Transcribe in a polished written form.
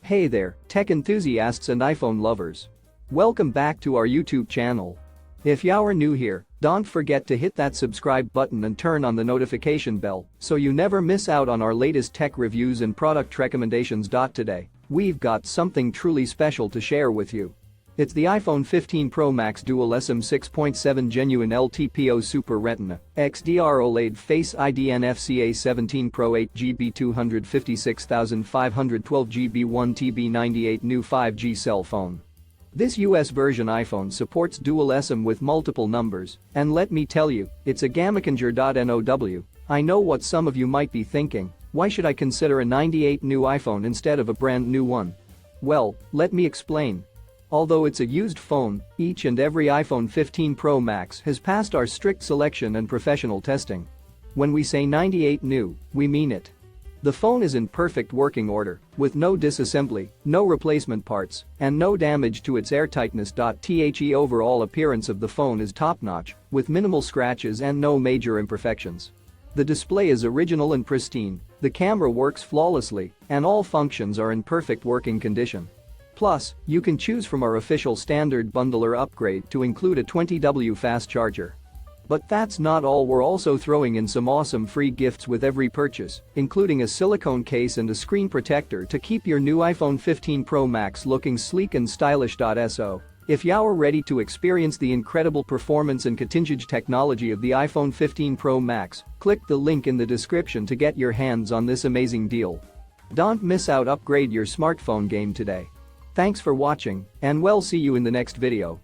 Hey there, tech enthusiasts and iPhone lovers. Welcome back to our YouTube channel. If you're new here, don't forget to hit that subscribe button and turn on the notification bell so you never miss out on our latest tech reviews and product recommendations. Today, we've got something truly special to share with you. It's the iPhone 15 Pro Max Dual eSIM 6.7 Genuine LTPO Super Retina XDR OLED Face ID NFC A17 Pro 8GB 256,512GB 1TB 98 new 5G cell phone. This US version iPhone supports dual eSIM with multiple numbers, and let me tell you, it's a game-changer.now. I know what some of you might be thinking, why should I consider a 98 new iPhone instead of a brand new one? Well, let me explain. Although it's a used phone, each and every iPhone 15 Pro Max has passed our strict selection and professional testing. When we say 98 new, we mean it. The phone is in perfect working order, with no disassembly, no replacement parts, and no damage to its airtightness. The overall appearance of the phone is top-notch, with minimal scratches and no major imperfections. The display is original and pristine, the camera works flawlessly, and all functions are in perfect working condition. Plus, you can choose from our official standard bundle or upgrade to include a 20W fast charger. But that's not all, we're also throwing in some awesome free gifts with every purchase, including a silicone case and a screen protector to keep your new iPhone 15 Pro Max looking sleek and stylish. So, if you're ready to experience the incredible performance and cutting-edge technology of the iPhone 15 Pro Max, click the link in the description to get your hands on this amazing deal. Don't miss out, upgrade your smartphone game today. Thanks for watching, and we'll see you in the next video.